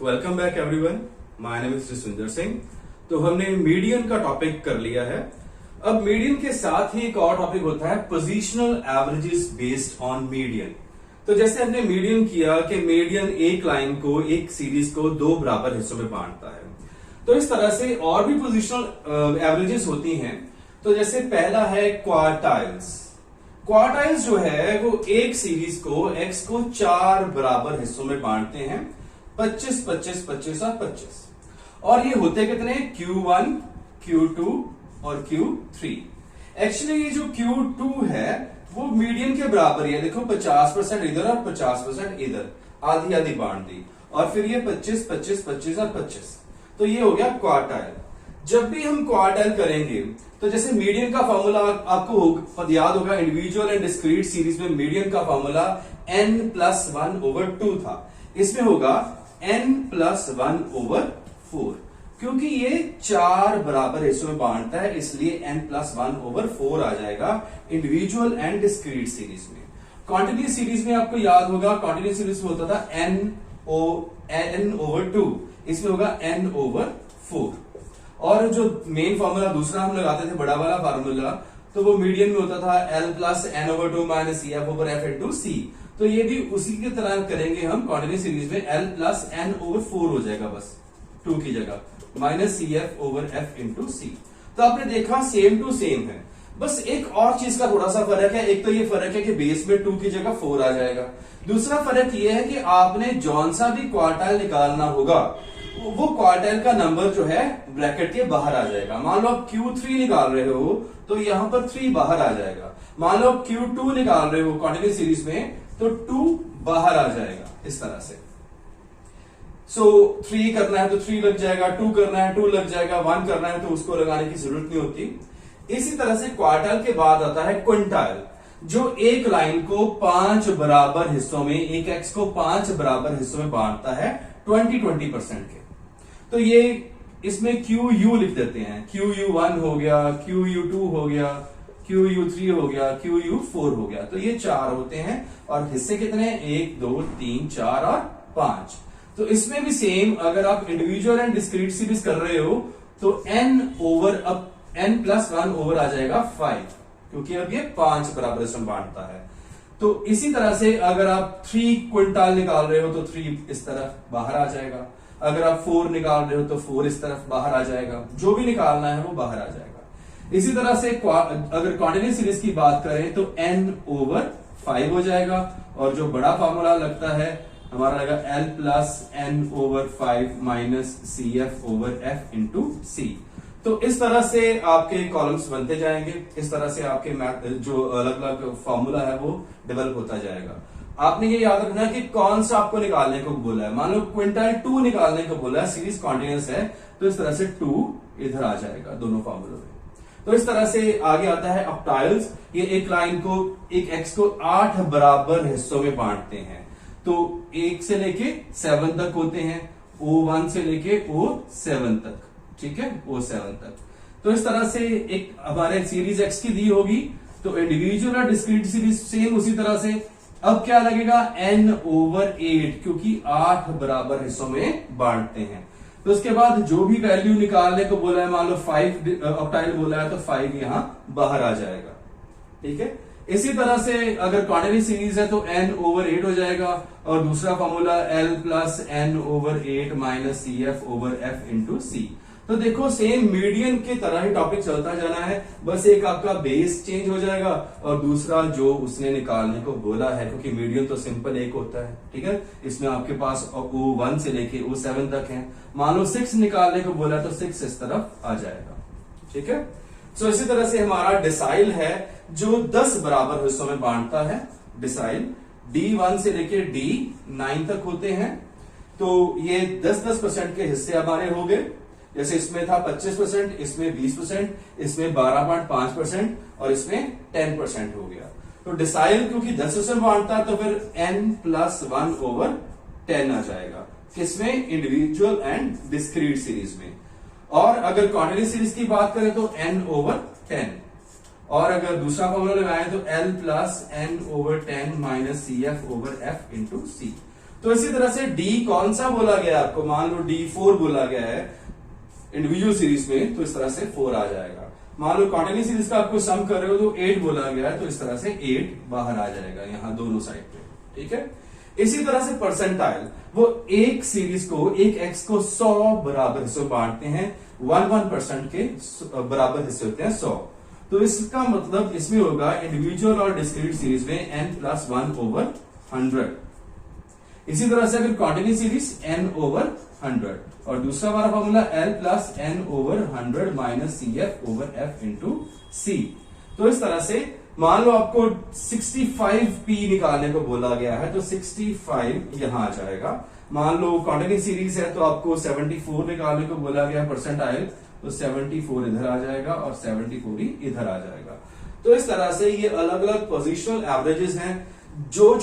Welcome back everyone, my name is सुंदर सिंह। तो हमने मीडियन का टॉपिक कर लिया है। अब मीडियन के साथ ही एक और टॉपिक होता है positional averages based on median. तो जैसे हमने मीडियन किया कि मीडियन एक लाइन को, एक सीरीज को दो बराबर हिस्सों में बांटता है, तो इस तरह से और भी पोजीशनल एवरेजेस होती हैं। तो जैसे पहला है क्वार्टाइल्स। क्वार्टाइल्स जो है वो एक सीरीज को एक्स को चार बराबर हिस्सों में बांटते हैं, 25, 25, 25 और 25। और ये होते कितने? Q1, Q2 और Q3। एक्चुअली ये जो Q2 है वो मीडियन के बराबर ही है। देखो 50% इधर और 50% इधर, आधी आधी बांट दी। और फिर ये 25, 25, 25 और 25। तो ये हो गया क्वार्टाइल। जब भी हम क्वार्टाइल करेंगे तो जैसे मीडियन का फॉर्मूला आपको याद होगा, इंडिविजुअल एंड डिस्क्रीट सीरीज में मीडियन का फॉर्मूला n+1/2 था। इसमें होगा n+1/4, क्योंकि ये चार बराबर हिस्सों में बांटता है, इसलिए n+1/4 आ जाएगा इंडिविजुअल एंड डिस्क्रीट सीरीज में। कॉन्टिन्यूस सीरीज में आपको याद होगा, कॉन्टिन्यूस सीरीज में होता था n/2, इसमें होगा n/4। और जो मेन फॉर्मूला दूसरा हम लगाते थे, बड़ा वाला फार्मूला, तो वो मीडियन में होता था l+n/2 - CF/f/c। तो ये भी उसी की तरह करेंगे हम कॉन्टिन्यूस सीरीज में, l+n/4 हो जाएगा बस 2 की जगह, -CF/f/c। तो आपने देखा सेम टू सेम है, बस एक और चीज का थोड़ा सा फर्क है। एक तो ये फर्क है कि बेस में 2 की जगह 4 आ जाएगा। दूसरा फर्क ये है कि आपने जौन सा भी क्वार्टाइल निकालना होगा वो क्वार्टाइल का नंबर जो है ब्रैकेट के बाहर आ जाएगा। मान लो आप Q3 निकाल रहे हो तो यहां पर 3 बाहर आ जाएगा। मान लो आप Q2 निकाल रहे हो कॉन्टिन्यूस सीरीज में तो 2 बाहर आ जाएगा, इस तरह से। 3 करना है तो 3 लग जाएगा, 2 करना है 2 लग जाएगा, 1 करना है तो उसको लगाने की जरूरत नहीं होती। इसी तरह से क्वार्टाइल के बाद आता है क्विंटाइल, जो एक लाइन को 5 बराबर हिस्सों में, एक एक्स को 5 बराबर हिस्सों में बांटता है 20% के। तो ये इसमें QU लिख देते हैं, QU1 हो गया, QU2 हो गया, QU3 हो गया, QU4 हो गया। तो ये 4 होते हैं और हिस्से कितने? 1, 2, 3, 4 और 5। तो इसमें भी सेम, अगर आप इंडिविजुअल एंड डिस्क्रीट सीरीज कर रहे हो तो n+1 आ जाएगा 5, क्योंकि अब ये 5 बराबर हिस्सों बांटता है। तो इसी तरह से अगर आप 3 क्विंटाल निकाल रहे हो तो 3 इस तरफ बाहर आ जाएगा। अगर आप 4 निकाल रहे हो तो 4 इस तरफ बाहर आ जाएगा। जो भी निकालना है वो बाहर आ जाएगा। इसी तरह से अगर कॉन्टिन्यूस सीरीज की बात करें तो n/5 हो जाएगा। और जो बड़ा फॉर्मूला लगता है हमारा लगा l+n/5 - CF/f/c। तो इस तरह से आपके कॉलम्स बनते जाएंगे, इस तरह से आपके मैथ जो अलग अलग फॉर्मूला है वो डेवलप होता जाएगा। आपने ये याद रखना है कि कौन सा आपको निकालने को बोला है। मान लो क्विंटाइल 2 निकालने को बोला है, सीरीज कॉन्टिन्यूस है, तो इस तरह से 2 इधर आ जाएगा दोनों फॉर्मूलों में। तो इस तरह से आगे आता है ऑक्टाइल्स। ये एक लाइन को, एक एक्स को 8 बराबर हिस्सों में बांटते हैं। तो 1 से लेके 7 तक होते हैं, O1 से लेके O7 तक, ठीक है, O7 तक। तो इस तरह से एक हमारे सीरीज एक्स की दी होगी, तो इंडिविजुअल और डिस्क्रीट सीरीज सेम उसी तरह से। अब क्या लगेगा? n/8, क्योंकि 8 बराबर हिस्सों में बांटते हैं। तो उसके बाद जो भी वैल्यू निकालने को बोला है, मान लो 5 ऑक्टाइल बोला है तो 5 यहां बाहर आ जाएगा, ठीक है। इसी तरह से अगर कॉन्टिन्यूस सीरीज है तो n/8 हो जाएगा। और दूसरा फॉर्मूला l+n/8 - CF/f/c। तो देखो सेम मीडियन की तरह ही टॉपिक चलता जाना है, बस एक आपका बेस चेंज हो जाएगा और दूसरा जो उसने निकालने को बोला है, क्योंकि मीडियन तो सिंपल एक होता है, ठीक है। इसमें आपके पास O1 से लेके O7 तक है। मान लो 6 निकालने को बोला है तो 6 इस तरफ आ जाएगा, ठीक है। सो इसी तरह से हमारा डिसाइल है जो 10 बराबर हिस्सों में बांटता है। डिसाइल D1 से लेके D9 तक होते हैं। तो ये 10-10% के हिस्से हमारे हो गए। जैसे इसमें था 25%, इसमें 20%, इसमें 12.5% और इसमें 10% हो गया। तो डिसाइल क्योंकि 10 से बांटता है तो फिर n+1/10 आ जाएगा। किसमें? इंडिविजुअल एंड डिस्क्रीट सीरीज में। और अगर कॉन्टिन्यूस सीरीज की बात करें तो n/10। और अगर दूसरा फॉर्मूला लगाएं तो l+n/10 - CF/f/c। तो इसी तरह से डी कौन सा बोला गया आपको, मान लो D4 बोला गया है इंडिविजुअल सीरीज में, तो इस तरह से 4 आ जाएगा। मान लो कॉन्टिन्यूस सीरीज का आपको सम कर रहे हो तो 8 बोला गया है, तो इस तरह से 8 बाहर आ जाएगा यहां दोनों साइड पे, ठीक है। इसी तरह से परसेंटाइल, वो एक सीरीज को, एक एक्स को 100 बराबर हिस्सों बांटते हैं, 1% के बराबर हिस्से होते हैं 100। तो इसका मतलब इसमें होगा इंडिविजुअल और डिस्क्रीट सीरीज में n+1/100। इसी तरह से अगर कॉन्टिन्यूस सीरीज n/100, और दूसरा हमारा फॉर्मूला L+n/100 - CF/F × C। तो इस तरह से मान लो आपको 65p निकालने को बोला गया है, तो 65 यहां आ जाएगा। मान लो कॉन्टिन्यूस सीरीज है तो आपको 74 निकालने को बोला गया परसेंटाइल, तो 74 इधर आ जाएगा और 74 ही इधर आ जाएगा। तो इस तरह से ये अलग अलग पोजिशनल एवरेजेस हैं जो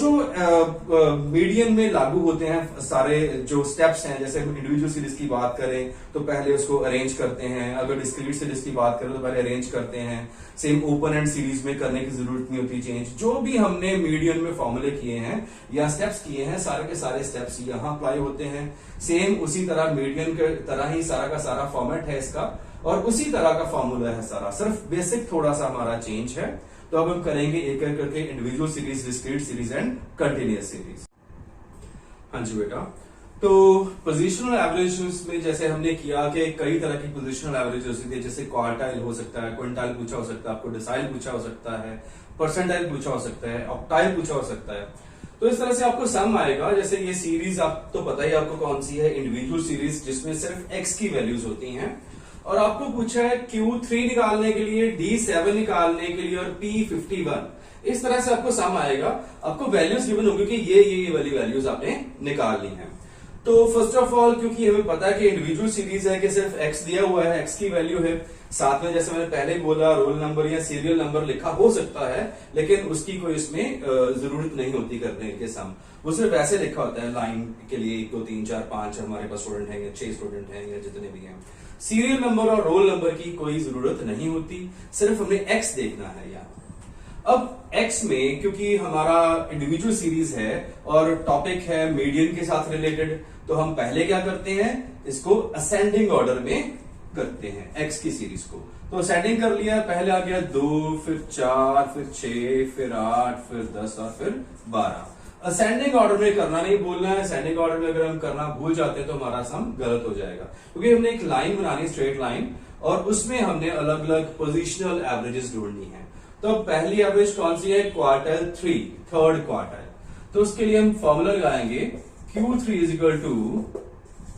मीडियन में लागू होते हैं। सारे जो स्टेप्स हैं, जैसे इंडिविजुअल सीरीज की बात करें तो पहले उसको अरेंज करते हैं, अगर डिस्क्रीट सीरीज की बात करें तो पहले अरेंज करते हैं। सेम ओपन एंड सीरीज में करने की जरूरत नहीं होती चेंज। जो भी हमने मीडियन में फॉर्मूले किए हैं या स्टेप्स किए हैं, सारे के सारे स्टेप्स यहाँ अप्लाई होते हैं। सेम उसी तरह मीडियन के तरह ही सारा का सारा फॉर्मेट है इसका, और उसी तरह का फॉर्मूला है सारा, सिर्फ बेसिक थोड़ा सा हमारा चेंज है। तो अब हम करेंगे एक एक करके individual series, discrete series and continuous series. हाँ जी बेटा, तो पोजिशनल एवरेजेस में जैसे हमने किया कि कई तरह की पोजिशनल एवरेज हो सकती है, जैसे क्वार्टाइल हो सकता है, क्विंटाइल पूछा हो सकता है, आपको डिसाइल पूछा हो सकता है, परसेंटाइल पूछा हो सकता है, ऑक्टाइल पूछा हो सकता है। तो इस तरह से आपको सम आएगा। जैसे ये सीरीज आप तो पता ही आपको कौन सी है, इंडिविजुअल सीरीज, जिसमें सिर्फ एक्स की वैल्यूज होती हैं, और आपको पूछा है Q3 निकालने के लिए, D7 निकालने के लिए और P51। इस तरह से आपको सम आएगा। आपको वैल्यूज गिवन होगी कि ये वाली वैल्यूज आपने निकालनी है। तो फर्स्ट ऑफ ऑल, क्योंकि हमें पता है कि इंडिविजुअल सीरीज है कि सिर्फ एक्स दिया हुआ है, एक्स की वैल्यू है, साथ में जैसे मैंने पहले बोला रोल नंबर या सीरियल नंबर लिखा हो सकता है, लेकिन उसकी कोई इसमें जरूरत नहीं होती करने के सम। वो सिर्फ ऐसे लिखा होता है लाइन के लिए 1 2 3 4 5 हमारे पास स्टूडेंट हैं या 6 स्टूडेंट हैं या जितने भी हैं। सीरियल नंबर और रोल नंबर की कोई जरूरत नहीं होती, सिर्फ हमें एक्स देखना है यहाँ। अब एक्स में क्योंकि हमारा इंडिविजुअल सीरीज है और टॉपिक है मीडियन के साथ रिलेटेड, तो हम पहले क्या करते हैं, इसको असेंडिंग ऑर्डर में करते हैं एक्स की सीरीज को। तो असेंडिंग कर लिया, पहले आ गया 2, फिर 4, फिर 6, फिर 8, फिर 10 और फिर 12। असेंडिंग ऑर्डर में करना नहीं बोलना है। असेंडिंग ऑर्डर में अगर हम करना भूल जाते हैं तो हमारा सम गलत हो जाएगा, क्योंकि हमने एक लाइन बनानी, स्ट्रेट लाइन, और उसमें हमने अलग अलग पोजिशनल एवरेजेस ढूंढनी है। तो पहली एवरेज कौन सी है, क्वार्टाइल 3, थर्ड क्वार्टाइल। तो उसके लिए हम फॉर्मूला लगाएंगे Q3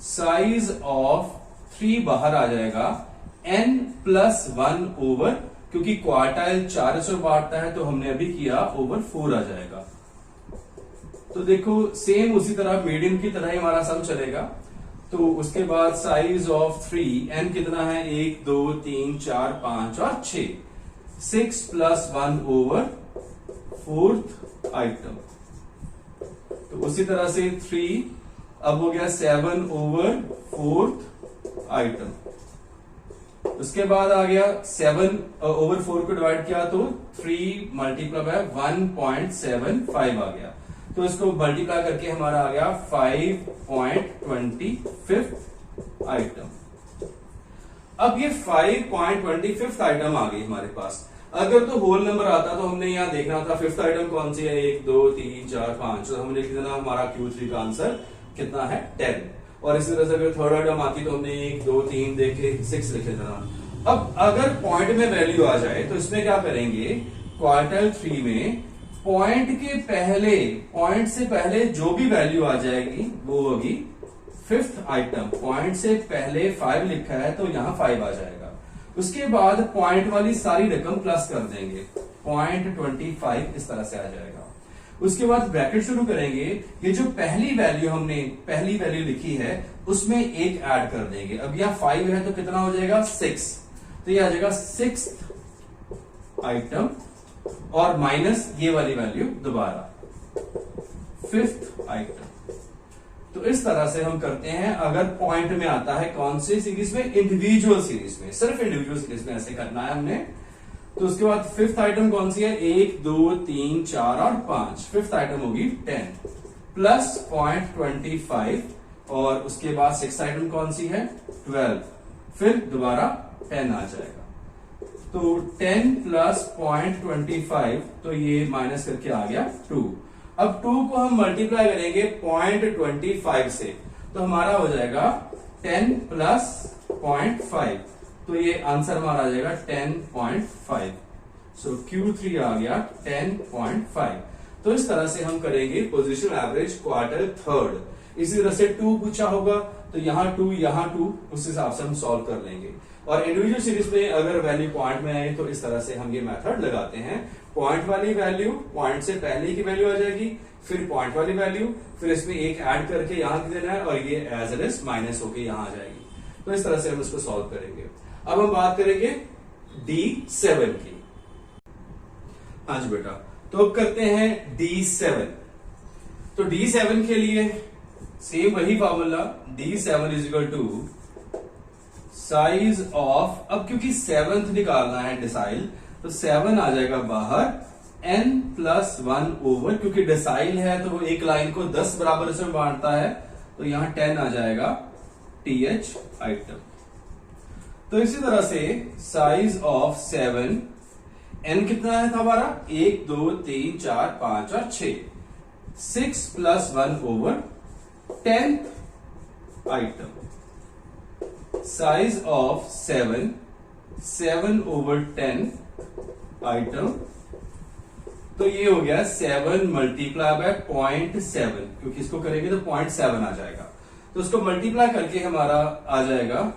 = साइज ऑफ 3 बाहर आ जाएगा n+1/, क्योंकि क्वार्टाइल 4 से बांटता है तो हमने अभी किया ओवर 4 आ जाएगा। तो देखो सेम उसी तरह मीडियन की तरह ही हमारा सम चलेगा। तो उसके बाद साइज ऑफ 3, n कितना है, 1 2 3 4 5 और 6, 6 + 1/4 आइटम। तो उसी तरह से 3 अब हो गया 7/4 आइटम। उसके बाद आ गया 7/4 को डिवाइड किया तो 3 × 1.75 आ गया। तो इसको मल्टीप्लाई करके हमारा आ गया 5.25 आइटम। अब ये 5.25 आइटम आ गई हमारे पास। अगर तो होल नंबर आता तो हमने यहां देखना था फिफ्थ आइटम कौन सी है, 1 2 3 4 5, तो हमने लिख देना हमारा Q3 का आंसर कितना है, 10। और इसी तरह से अगर थर्ड आइटम आती तो हमने 1 2 3 देखे 6 लिखे देना। अब अगर पॉइंट में वैल्यू आ जाए तो इसमें क्या करेंगे, क्वार्टाइल 3 में पॉइंट के पहले, पॉइंट से पहले जो भी वैल्यू आ जाएगी वो होगी फिफ्थ आइटम। पॉइंट से पहले 5 लिखा है तो यहां 5 आ जाएगा। उसके बाद पॉइंट वाली सारी रकम प्लस कर देंगे, 0.25 इस तरह से आ जाएगा। उसके बाद ब्रैकेट शुरू करेंगे, ये जो पहली वैल्यू हमने पहली वैल्यू लिखी है उसमें एक ऐड कर देंगे। अब यहां 5 है तो कितना हो जाएगा, 6, तो ये आ जाएगा 6th आइटम और माइनस ये वाली वैल्यू दोबारा 5th आइटम। तो इस तरह से हम करते हैं अगर पॉइंट में आता है, कौन सी सीरीज में, इंडिविजुअल सीरीज में, सिर्फ इंडिविजुअल सीरीज में ऐसे करना है हमने। तो उसके बाद फिफ्थ आइटम कौन सी है, 1 2 3 4 और 5, फिफ्थ आइटम होगी 10। प्लस 0.25 और उसके बाद 6th आइटम कौन सी है 12, फिर दोबारा 10 आ जाएगा। तो 10 प्लस 0.25 तो ये माइनस करके आ गया 2। अब 2 को हम मल्टीप्लाई करेंगे 0.25 से तो हमारा हो जाएगा 10 प्लस 0.5 तो ये आंसर हमारा आ जाएगा 10.5। सो Q3 आ गया 10.5। तो इस तरह से हम करेंगे पोजीशन एवरेज क्वार्टर थर्ड। इसी तरह से 2 पूछा होगा तो यहाँ 2 उस हिसाब से हम सॉल्व कर लेंगे। और इंडिविजुअल सीरीज में अगर वैल्यू पॉइंट में आए तो इस तरह से हम ये मेथड लगाते हैं। पॉइंट वाली वैल्यू पॉइंट से पहले की वैल्यू आ जाएगी, फिर पॉइंट वाली वैल्यू, फिर इसमें एक ऐड करके यहां देना है और ये एज इट इज माइनस होके यहां आ जाएगी। तो इस तरह से हम इसको सॉल्व करेंगे। अब हम बात करेंगे D7 की। हाँ जी बेटा, तो अब करते हैं D7। तो D7 के लिए सेम वही formula, D7 is equal to size of, अब क्योंकि 7th निकालना है डिसाइल तो 7 आ जाएगा बाहर n प्लस 1 ओवर, क्योंकि डिसाइल है तो वो एक लाइन को 10 बराबर से बांटता है तो यहां 10 आ जाएगा th आइटम। तो इसी तरह से साइज ऑफ 7, n कितना है था हमारा 1 2 3 4 5 और 6, 6 plus 1 over 10th item. Size of 7 over 10 item. तो ये हो गया 7 मल्टीप्लाई बाय 0.7, क्योंकि इसको करेंगे तो 0.7 आ जाएगा। तो उसको मल्टीप्लाई करके हमारा आ जाएगा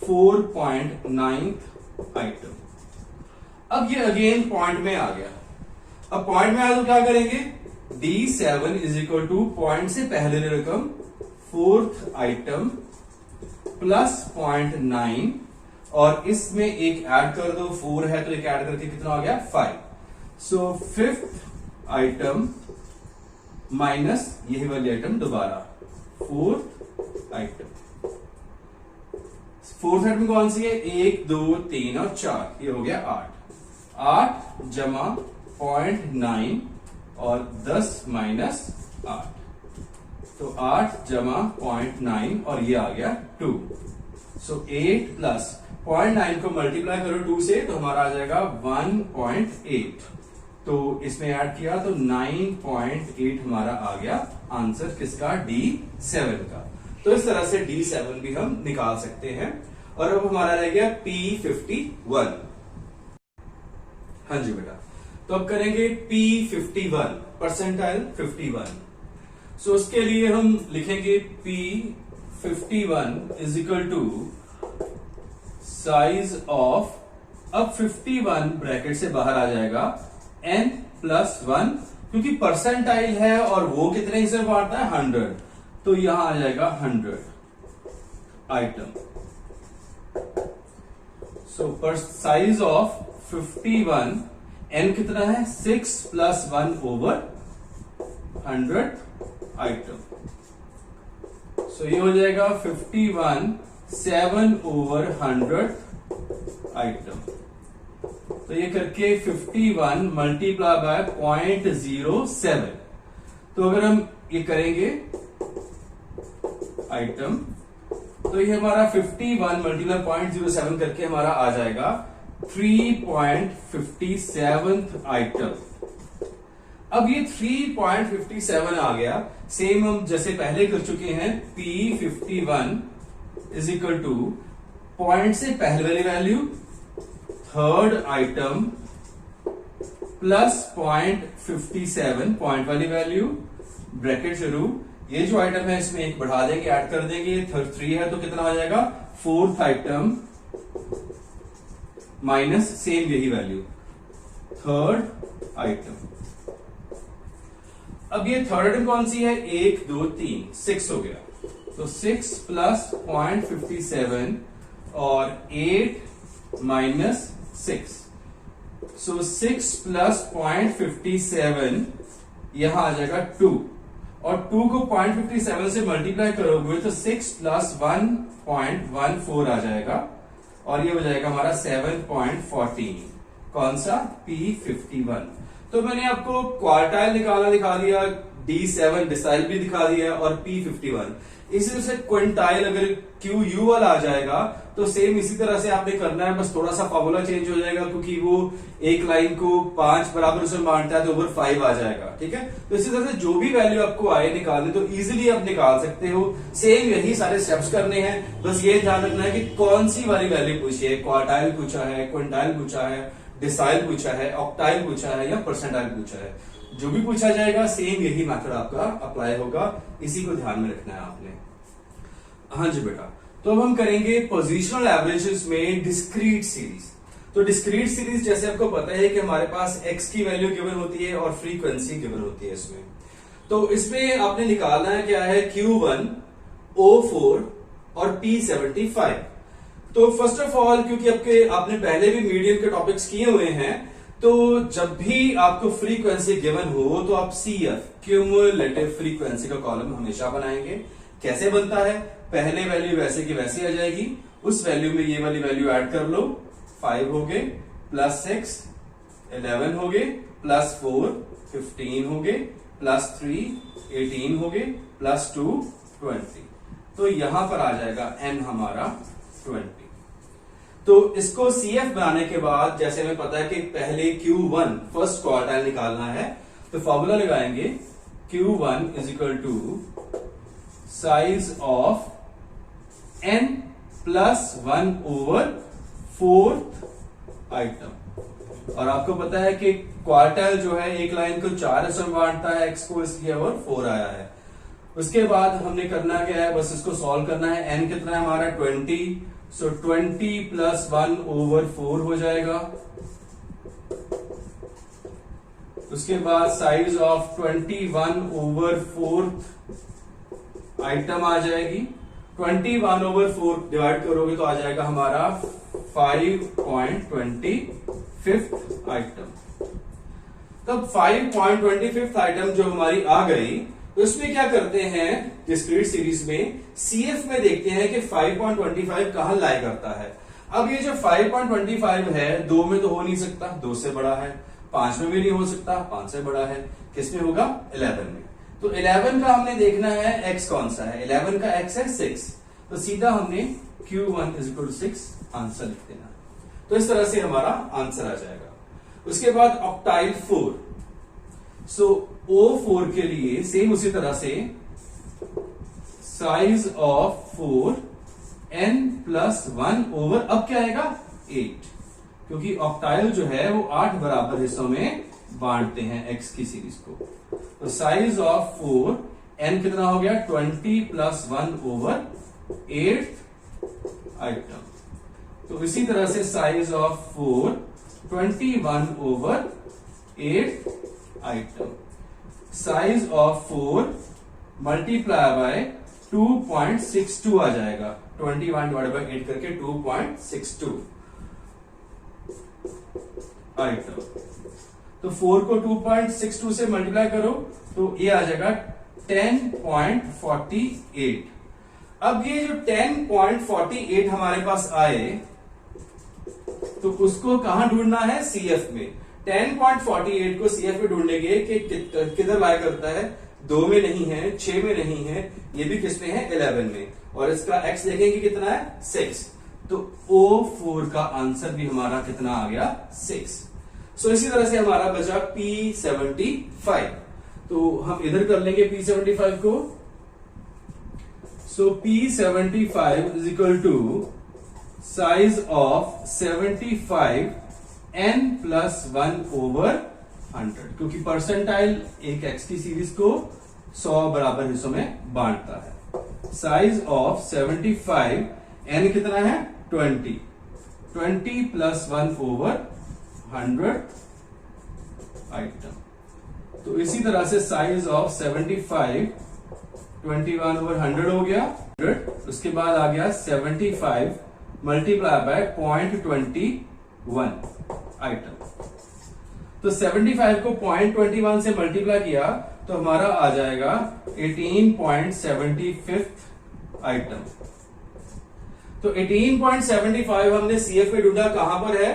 4.9 आइटम। अब ये अगेन पॉइंट में आ गया। अब पॉइंट में आया तो क्या करेंगे, D7 is equal two point से पहले रकम 4th आइटम प्लस 0.9 और इसमें एक ऐड कर दो, 4 है तो एक ऐड करके कितना आ गया 5। सो 5th आइटम माइनस यही वाली आइटम दोबारा 4th आइटम। 4th आइटम कौन सी है 1 2 3 और 4, ये हो गया 8 जमा 0.9 और 10 माइनस 8, तो 8 जमा 0.9 और ये आ गया 2। सो 8 प्लस 0.9 को मल्टीप्लाई करो 2 से तो हमारा आ जाएगा 1.8। तो इसमें ऐड किया तो 9.8 हमारा आ गया आंसर किसका D7 का। तो इस तरह से D7 भी हम निकाल सकते हैं। और अब हमारा रह गया P51। हाँ जी बेटा, तो अब करेंगे P51 परसेंटाइल 51। सो उसके लिए हम लिखेंगे P51 is equal to size of, अब 51 ब्रैकेट से बाहर आ जाएगा n प्लस 1, क्योंकि परसेंटाइल है और वो कितने हिस्से बांटता है 100, तो यहां आ जाएगा 100 item. So size of 51, n कितना है 6 प्लस 1 ओवर 100 आइटम। सो ये हो जाएगा 51 7 ओवर 100 आइटम। तो ये करके 51 मल्टीप्लाई बाय 0.07। तो अगर हम ये करेंगे आइटम तो ये हमारा 51 मल्टीप्लाई 0.07 करके हमारा आ जाएगा 3.57 आइटम। अब ये 3.57 आ गया, सेम हम जैसे पहले कर चुके हैं। P51 is equal two point से पहले वाली value 3rd item plus 0.57 point वाली वैल्यू, ब्रैकेट शुरू। ये जो आइटम है इसमें एक बढ़ा देंगे, ऐड कर देंगे, 3 है तो कितना आ जाएगा 4th आइटम माइनस सेम यही वैल्यू 3rd आइटम। अब ये 3rd आइटम कौन सी है 1 2 3 6 हो गया, तो 6 प्लस 0.57 और 8 माइनस 6, सो 6 प्लस 0.57 यहां आ जाएगा 2, और 2 को 0.57 से मल्टीप्लाई करोगे तो 6 प्लस 1.14 आ जाएगा, और ये हो जाएगा हमारा 7.14। कौन सा P51। तो मैंने आपको क्वार्टाइल निकालना दिखा दिया, D7 डिसाइल भी दिखा दिया और P51। इसी तरह से क्विंटाइल अगर QU वाला आ जाएगा तो सेम इसी तरह से आपने करना है, बस थोड़ा सा फॉर्मूला चेंज हो जाएगा क्योंकि वो एक लाइन को 5 बराबर उसमें बांटता है तो ओवर 5 आ जाएगा। ठीक है, तो इसी तरह से जो भी वैल्यू आपको आए निकालने तो इजीली आप निकाल सकते हो। सेम यही सारे स्टेप्स करने हैं, बस ये ध्यान रखना है कि कौन सी वाली वैल्यू पूछी है, क्वार्टाइल पूछा है, क्विंटाइल पूछा है, डिसाइल पूछा है, ऑक्टाइल पूछा है या परसेंटाइल पूछा है। जो भी पूछा जाएगा सेम यही मेथड आपका अप्लाई होगा, इसी को ध्यान में रखना है आपने। हाँ जी बेटा, तो अब हम करेंगे पोजिशनल एवरेजेस में डिस्क्रीट सीरीज। तो डिस्क्रीट सीरीज जैसे आपको पता है कि हमारे पास एक्स की वैल्यू गिवन होती है और फ्रीक्वेंसी गिवन होती है इसमें। तो इसमें आपने निकालना है क्या है, Q1, O4 और P75। तो फर्स्ट ऑफ ऑल क्योंकि आपने पहले भी मीडियम के टॉपिक्स किए हुए हैं, तो जब भी आपको फ्रीक्वेंसी गिवन हो तो आप CF क्यूमुलेटिव फ्रीक्वेंसी का कॉलम हमेशा बनाएंगे। कैसे बनता है, पहले वैल्यू वैसे की वैसी आ जाएगी, उस वैल्यू में ये वाली वैल्यू ऐड कर लो, 5 हो गए प्लस 6 11 हो गए प्लस 4 15 हो गए प्लस 3 18 हो गए प्लस 2 20। तो यहां पर आ जाएगा n हमारा 20। तो इसको CF बनाने के बाद जैसे हमें पता है कि पहले Q1 फर्स्ट क्वार्टाइल निकालना है, तो फॉर्मूला लगाएंगे Q1 is equal to size of n plus 1 over 4th item. और आपको पता है कि क्वार्टाइल जो है एक लाइन को 4 हिस्सों में बांटता है, x को इसलिए और 4 आया है। उसके बाद हमने करना क्या है, बस इसको सॉल्व करना है। n कितना है हमारा 20, सो 20 प्लस 1 ओवर 4 हो जाएगा। उसके बाद size of 21 over 4th item आ जाएगी। 21 ओवर 4 डिवाइड करोगे तो आ जाएगा हमारा 5.25 आइटम। तब 5.25 आइटम जो हमारी आ गई, तो इसमें क्या करते हैं डिस्क्रीट सीरीज में, CF में देखते हैं कि 5.25 कहां लाई करता है। अब ये जो 5.25 है 2 में तो हो नहीं सकता, 2 से बड़ा है, 5 में भी नहीं हो सकता, 5 से बड़ा है, किसमें होगा 11 में। तो 11 का हमने देखना है x कौन सा है, 11 का x है 6, तो सीधा हमने Q1 is equal to 6 answer लिख देना। तो इस तरह से हमारा आंसर आ जाएगा। उसके बाद ऑक्टाइल 4, सो O4 के लिए सेम उसी तरह से size of 4 n plus 1 over, अब क्या आएगा 8, क्योंकि ऑक्टाइल जो है वो 8 बराबर हिस्सों में बांटते हैं x की सीरीज को। तो साइज ऑफ 4 n कितना हो गया 20 प्लस 1 ओवर 8th आइटम। तो इसी तरह से size of 4 21 over 8th item. Size of 4 multiply by 2.62 आ जाएगा, 21 डिवाइड बाय 8 करके 2.62 आइटम। तो 4 को 2.62 से मल्टीप्लाई करो तो ये आ जाएगा 10.48। अब ये जो 10.48 हमारे पास आए तो उसको कहां ढूंढना है, CF में। 10.48 को CF में ढूंढेंगे कि किधर लाई करता है, 2 में नहीं है, 6 में नहीं है, ये भी किसमें है 11 में, और इसका x देखेंगे कितना है 6। तो O4 का आंसर भी हमारा कितना आ गया 6। सो इसी तरह से हमारा बचा P75। तो हम इधर कर लेंगे P75 को। So P75 is equal to size of 75 n plus 1 over 100, क्योंकि परसेंटाइल एक x की सीरीज को 100 बराबर हिस्सों में बांटता है। साइज ऑफ 75 n कितना है 20 प्लस 1 ओवर 100 आइटम। तो इसी तरह से साइज ऑफ 75 21 ओवर 100 हो गया 100। उसके बाद आ गया 75 मल्टीप्लाई बाय 0.21 आइटम। तो 75 को 0.21 से मल्टीप्लाई किया तो हमारा आ जाएगा 18.75 आइटम। तो 18.75 हमने CF में ढूंढा, कहां पर है,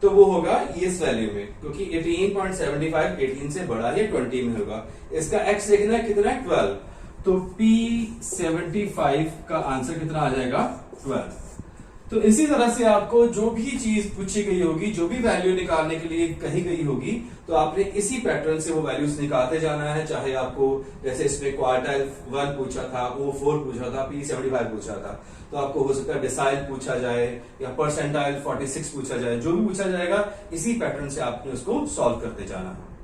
तो वो होगा इस वैल्यू में, क्योंकि 18.75 18 से बड़ा है, 20 में होगा। इसका x देखना है कितना है, 12, तो P75 का आंसर कितना आ जाएगा, 12। तो इसी तरह से आपको जो भी चीज पूछी गई होगी, जो भी वैल्यू निकालने के लिए कही गई होगी, तो आपने इसी पैटर्न से वो वैल्यूज निकालते जाना है। चाहे आपको जैसे इसमें क्वार्टाइल 1 पूछा था, O4 पूछा था, P75 पूछा था, तो आपको हो सकता है डिसाइल पूछा जाए या परसेंटाइल 46 पूछा जाए, जो भी पूछा जाएगा इसी पैटर्न से आपने उसको सॉल्व करते जाना है।